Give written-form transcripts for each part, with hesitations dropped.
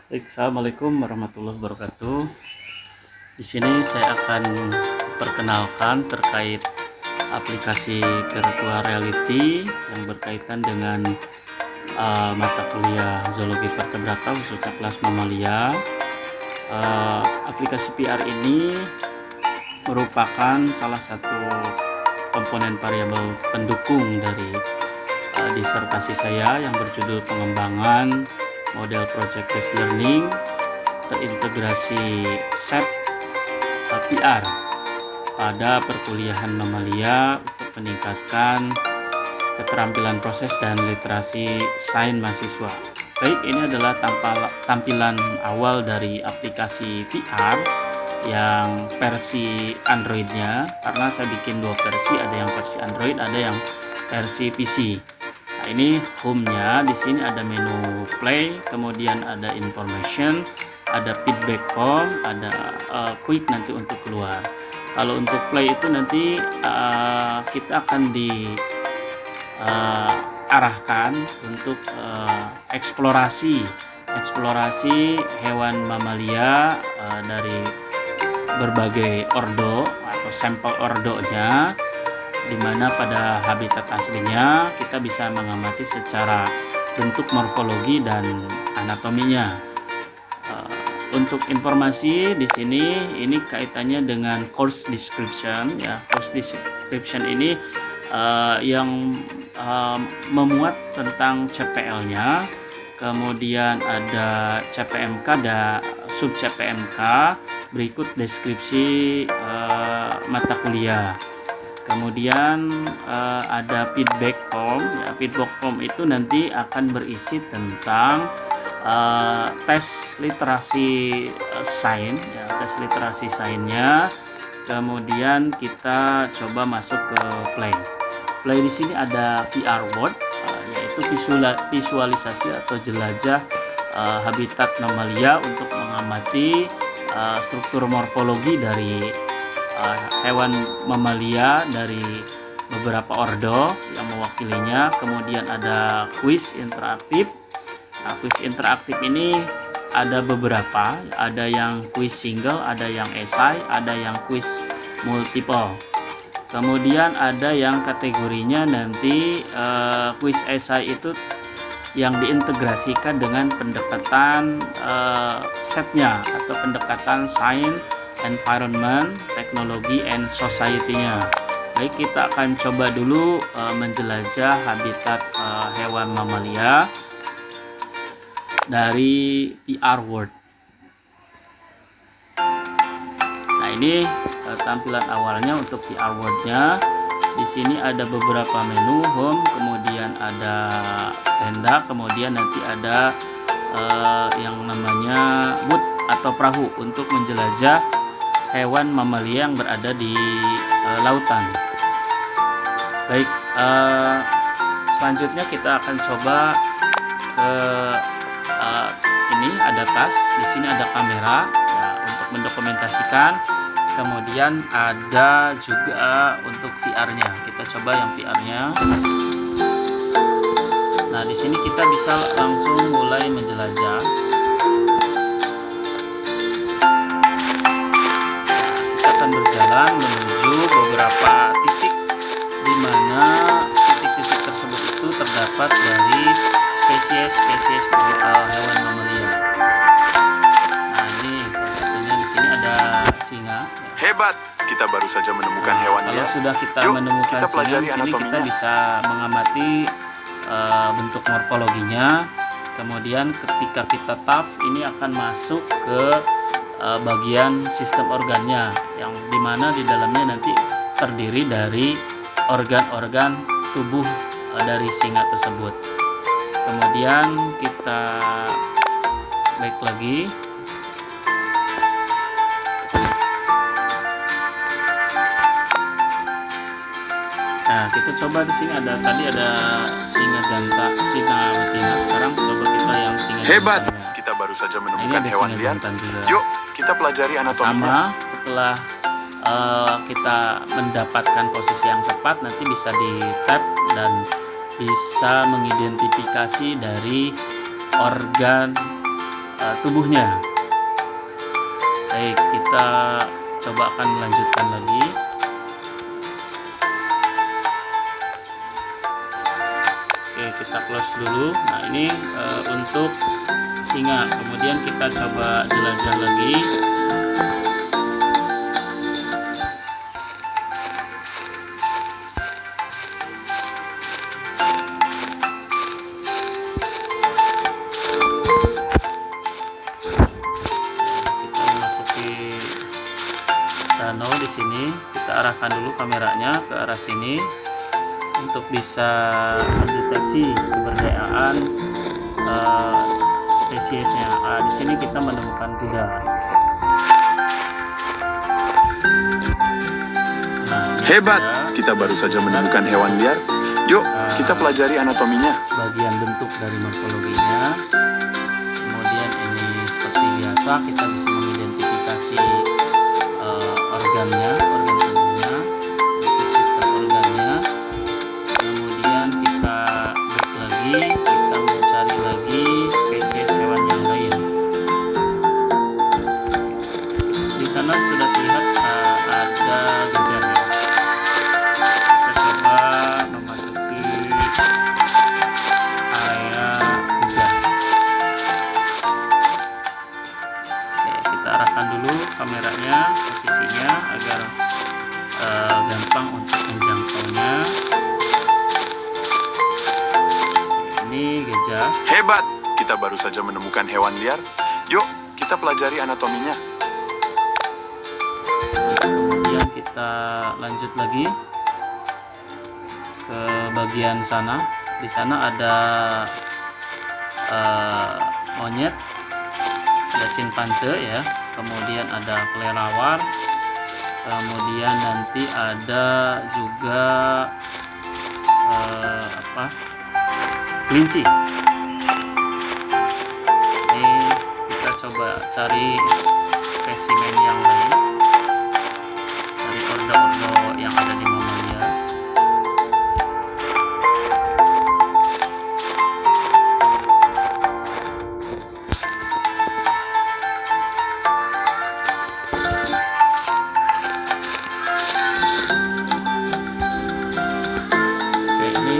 Baik, assalamualaikum warahmatullahi wabarakatuh. Di sini saya akan perkenalkan terkait aplikasi virtual reality yang berkaitan dengan mata kuliah zoologi vertebrata khususnya kelas mamalia. Aplikasi VR ini merupakan salah satu komponen variabel pendukung dari disertasi saya yang berjudul pengembangan model project based learning terintegrasi set VR pada perkuliahan mamalia untuk meningkatkan keterampilan proses dan literasi sains mahasiswa. Baik, ini adalah tampilan awal dari aplikasi VR yang versi Androidnya, karena saya bikin dua versi, ada yang versi Android, ada yang versi PC. Nah, ini home-nya. Di sini ada menu play, kemudian ada information, ada feedback form, ada quick nanti untuk keluar. Kalau untuk play itu nanti kita akan diarahkan untuk eksplorasi hewan mamalia dari berbagai ordo atau sampel ordonya, dimana pada habitat aslinya kita bisa mengamati secara bentuk morfologi dan anatominya. Untuk informasi di sini, ini kaitannya dengan course description ya. Course description ini yang memuat tentang CPL-nya, kemudian ada CPMK, ada sub CPMK, berikut deskripsi mata kuliah. Kemudian ada feedback form ya. Feedback form itu nanti akan berisi tentang tes literasi sains ya, tes literasi sainsnya. Kemudian kita coba masuk ke play. Play di sini ada VR world, yaitu visualisasi atau jelajah habitat mamalia untuk mengamati struktur morfologi dari hewan mamalia dari beberapa ordo yang mewakilinya. Kemudian ada kuis interaktif. Nah, kuis interaktif ini ada beberapa, ada yang kuis single, ada yang esai, ada yang kuis multiple. Kemudian ada yang kategorinya nanti kuis esai itu yang diintegrasikan dengan pendekatan setnya atau pendekatan science, environment, teknologi, and society-nya. Baik, kita akan coba dulu menjelajah habitat hewan mamalia dari VR World. Nah, ini tampilan awalnya untuk VR World-nya. Di sini ada beberapa menu, home, kemudian ada tenda, kemudian nanti ada yang namanya boat atau perahu untuk menjelajah hewan mamalia yang berada di lautan. Baik, selanjutnya kita akan coba ke ini ada tas, di sini ada kamera ya, untuk mendokumentasikan. Kemudian ada juga untuk VR-nya. Kita coba yang VR-nya. Nah, di sini kita bisa langsung mulai menjelajah. Kita akan berjalan menuju beberapa titik, di mana titik-titik tersebut itu terdapat dari spesies hewan mamalia. Nah, ini salah satunya di sini ada singa. Hebat, kita baru saja menemukan hewan Kalau liar. sudah kita Yuk, menemukan kita singa, pelajari di sini kita anatominya. bisa mengamati bentuk morfologinya. Kemudian ketika kita tap, ini akan masuk ke bagian sistem organnya, yang dimana di dalamnya nanti terdiri dari organ-organ tubuh dari singa tersebut. Kemudian kita back lagi. Nah, kita coba di sini tadi ada singa jantan, singa betina. Sekarang coba kita yang singa Hebat, jantannya. kita baru saja Ini menemukan ada hewan singa liar. jantan juga. Yuk, kita pelajari anatominya. Sama, setelah kita mendapatkan posisi yang tepat, nanti bisa di tap dan bisa mengidentifikasi dari organ tubuhnya. Baik, kita coba akan melanjutkan lagi. Oke, kita close dulu. Nah, ini untuk singa. Kemudian kita coba jelajah lagi. Kita memasuki danau di sini. Kita arahkan dulu kameranya ke arah sini untuk bisa mendeteksi keberadaan spesiesnya. Di sini kita menemukan kuda. Nah, Hebat, kuda. kita baru saja menemukan hewan liar. Yuk, kita pelajari anatominya. Bagian bentuk dari morfologinya. Kemudian ini seperti biasa kita bisa mengidentifikasi organnya, organ tubuhnya, bentuk sistem organnya. Kemudian kita back lagi, kita mencari lagi spesies hewan yang lain. Di sana sudah terlihat ada gajah ya. Kita coba memasuki area gajah. Oke, kita arahkan dulu kameranya, posisinya agar gampang untuk menjangkaunya. Ini gajah. Hebat, kita baru saja menemukan hewan liar. Yuk, kita pelajari anatominya. Kemudian kita lanjut lagi ke bagian sana. Di sana ada monyet, ada simpanse ya. Kemudian ada kelelawar. Kemudian nanti ada juga kelinci. Ini kita coba cari spesimen yang lain dari ordo-ordo yang ada di mamalia. Oke, ini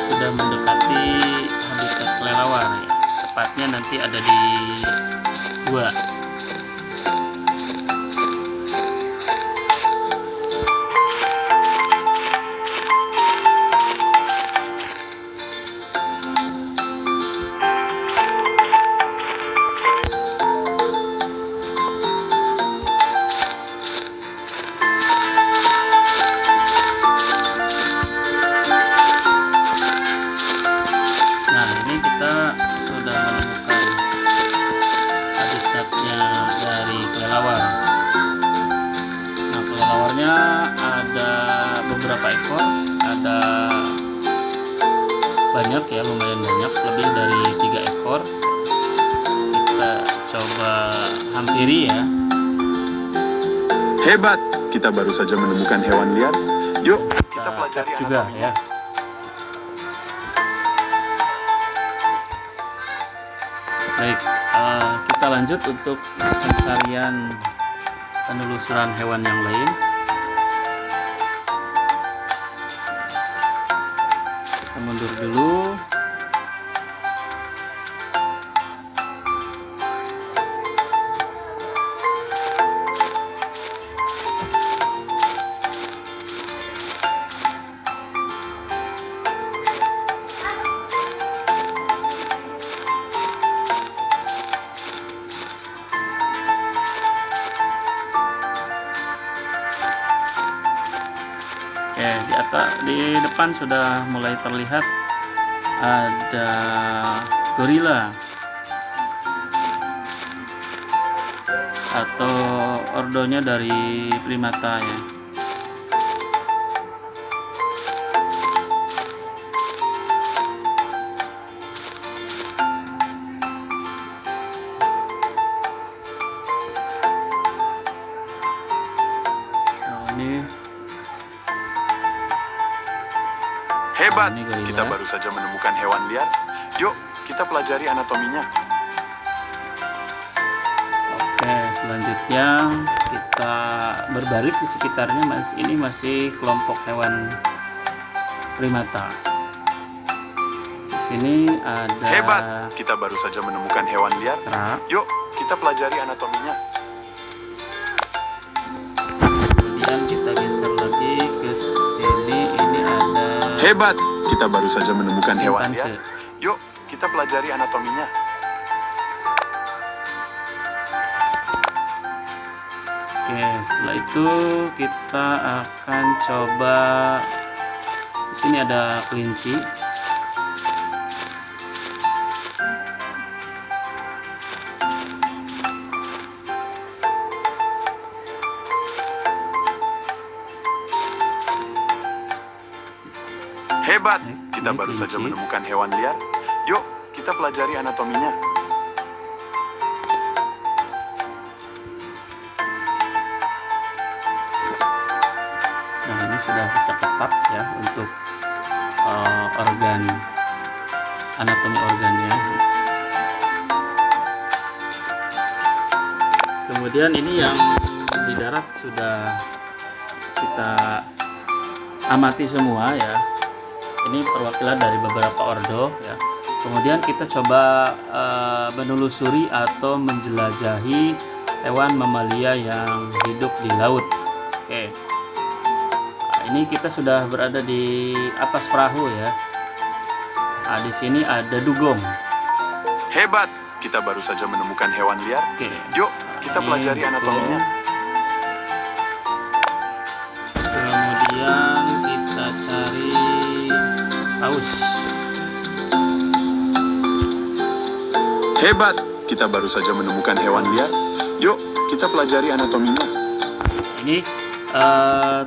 sudah mendekati habitat kelelawar ya. Tepatnya nanti ada di gua. Nah, ini kita sudah menemukan habitatnya dari kelelawar. Nah, kelelawarnya ada beberapa ekor, ada banyak ya, lumayan banyak, lebih dari 3 ekor. Kita coba hampiri ya. Hebat, kita baru saja menemukan hewan liar. Yuk, kita Kita pelajari cek juga anatominya. ya. Baik, kita lanjut untuk pencarian penelusuran hewan yang lain. Kita mundur dulu. Oke, di depan sudah mulai terlihat ada gorila atau ordonya dari primata ya. Nah, ini Hebat, Ini gorila. kita baru saja menemukan hewan liar. Yuk, kita pelajari anatominya. Selanjutnya kita berbalik di sekitarnya, ini masih kelompok hewan primata. Di sini ada Hebat, kita baru saja menemukan hewan liar. kera. Yuk, kita pelajari anatominya. Kemudian kita geser lagi ke sini, ini ada Hebat, kita baru saja menemukan hewan liar. simpanse. Yuk, kita pelajari anatominya. Oke, setelah itu kita akan coba. Di sini ada kelinci. Hebat, kita Ini baru saja kelinci. menemukan hewan liar. Yuk, kita pelajari anatominya. Nah, ini sudah bisa ketat ya untuk organ, anatomi organnya. Kemudian ini yang di darat sudah kita amati semua ya. Ini perwakilan dari beberapa ordo ya. Kemudian kita coba menelusuri atau menjelajahi hewan mamalia yang hidup di laut. Oke. Nah, ini kita sudah berada di atas perahu ya. Nah, di sini ada dugong. Hebat, kita baru saja menemukan hewan liar. Oke. Yuk, kita Ini pelajari dugong. anatominya. Kemudian kita cari paus. Hebat, kita baru saja menemukan hewan liar. Yuk, kita pelajari anatominya. Ini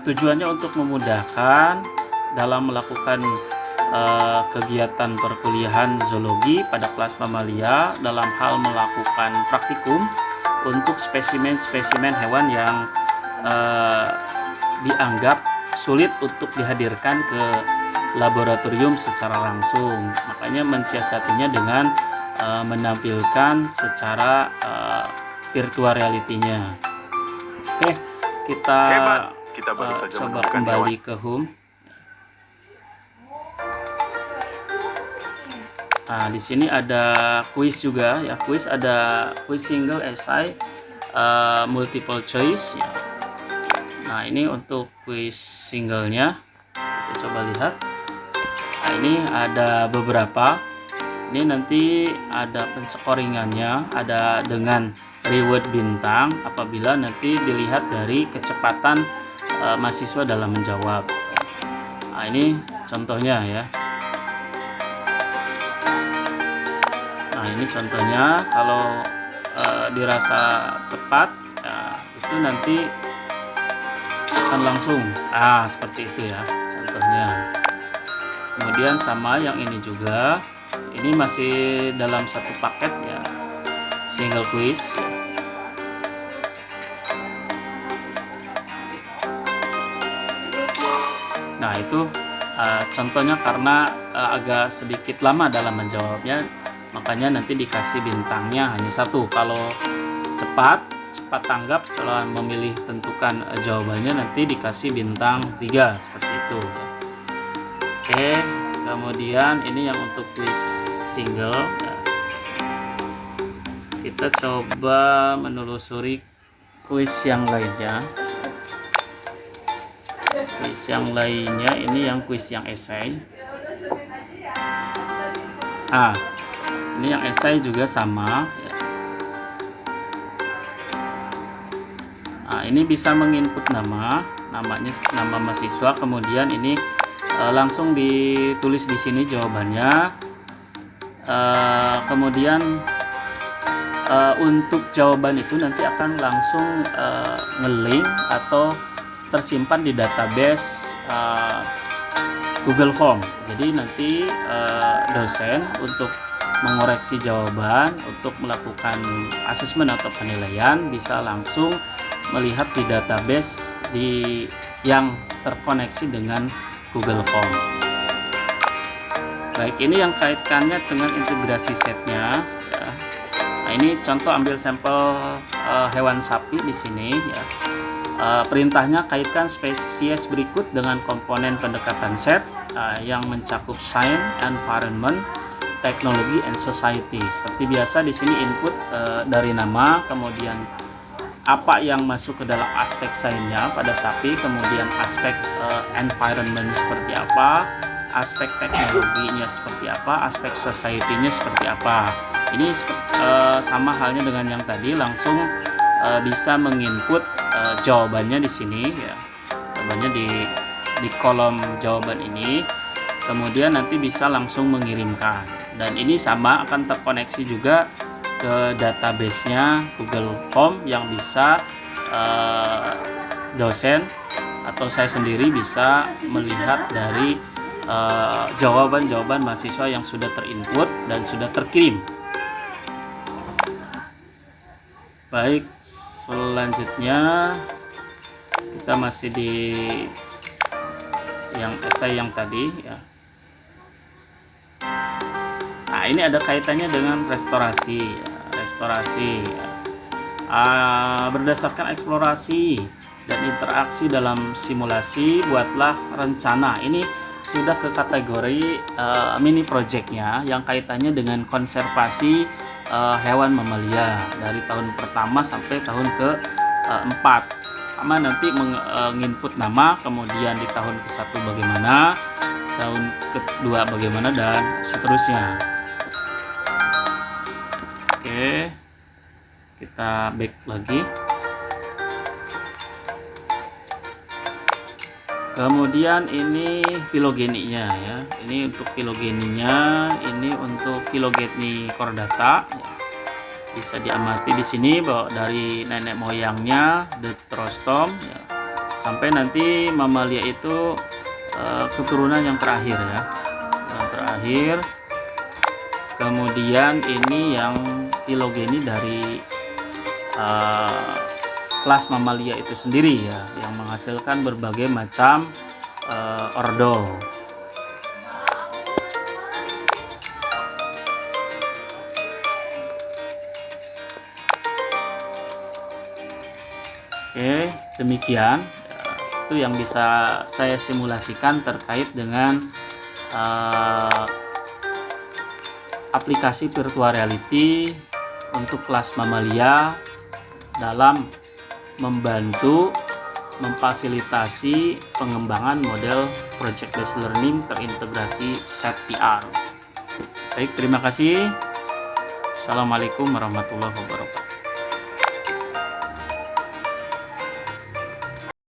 tujuannya untuk memudahkan dalam melakukan kegiatan perkuliahan zoologi pada kelas mamalia dalam hal melakukan praktikum untuk spesimen-spesimen hewan yang dianggap sulit untuk dihadirkan ke laboratorium secara langsung. Makanya mensiasatinya dengan menampilkan secara virtual reality-nya. Oke, kita Hebat, kita baru saja coba menemukan kembali hewan. ke home. Nah, di sini ada kuis juga ya. Kuis ada kuis single, essay, multiple choice ya. Nah, ini untuk kuis singlenya kita coba lihat. Nah, ini ada beberapa. Ini nanti ada penskoringannya, ada dengan reward bintang apabila nanti dilihat dari kecepatan mahasiswa dalam menjawab. Nah, ini contohnya ya. Nah, ini contohnya kalau dirasa tepat ya, itu nanti akan langsung seperti itu ya contohnya. Kemudian sama yang ini juga, ini masih dalam satu paket ya, single quiz. Nah, itu contohnya karena agak sedikit lama dalam menjawabnya, makanya nanti dikasih bintangnya hanya 1. Kalau cepat tanggap setelah memilih tentukan jawabannya, nanti dikasih bintang 3 seperti itu. Oke, kemudian ini yang untuk quiz single ya. Kita coba menelusuri quiz yang lainnya. Quiz yang lainnya ini yang quiz yang essay. Ini yang essay juga sama ya. Nah, ini bisa menginput namanya nama mahasiswa, kemudian ini langsung ditulis di sini jawabannya. Kemudian untuk jawaban itu nanti akan langsung nge-link atau tersimpan di database Google Form. Jadi nanti dosen untuk mengoreksi jawaban, untuk melakukan asesmen atau penilaian bisa langsung melihat di database yang terkoneksi dengan Google Form. Baik, ini yang kaitannya dengan integrasi setnya ya. Nah, ini contoh ambil sampel hewan sapi di sini ya. Perintahnya kaitkan spesies berikut dengan komponen pendekatan set yang mencakup science, environment, teknologi, and society. Seperti biasa di sini input dari nama, kemudian apa yang masuk ke dalam aspek sainsnya pada sapi, kemudian aspek environment seperti apa, aspek teknologinya seperti apa, aspek society-nya seperti apa. Ini sama halnya dengan yang tadi, langsung bisa menginput jawabannya di sini ya. Jawabannya di kolom jawaban ini. Kemudian nanti bisa langsung mengirimkan. Dan ini sama akan terkoneksi juga ke database-nya Google Form yang bisa dosen atau saya sendiri bisa melihat dari jawaban-jawaban mahasiswa yang sudah terinput dan sudah terkirim. Baik, selanjutnya kita masih di yang esai yang tadi ya. Nah, ini ada kaitannya dengan restorasi ya. Restorasi ya. Berdasarkan eksplorasi dan interaksi dalam simulasi, buatlah rencana. Ini sudah ke kategori mini projectnya yang kaitannya dengan konservasi hewan mamalia dari tahun pertama sampai tahun ke-4. Sama nanti menginput nama, kemudian di tahun ke-1 bagaimana, tahun ke-2 bagaimana, dan seterusnya. Oke, kita back lagi. Kemudian ini filogeninya ya. Ini untuk filogeninya, ini untuk filogeni chordata ya. Bisa diamati di sini bahwa dari nenek moyangnya Deuterostome ya, sampai nanti mamalia itu keturunan yang terakhir ya. Yang terakhir. Kemudian ini yang filogeni dari kelas mamalia itu sendiri ya, yang menghasilkan berbagai macam ordo. Oke, demikian itu yang bisa saya simulasikan terkait dengan aplikasi virtual reality untuk kelas mamalia dalam membantu memfasilitasi pengembangan model project based learning terintegrasi SET-PR. Baik, terima kasih. Assalamualaikum warahmatullahi wabarakatuh.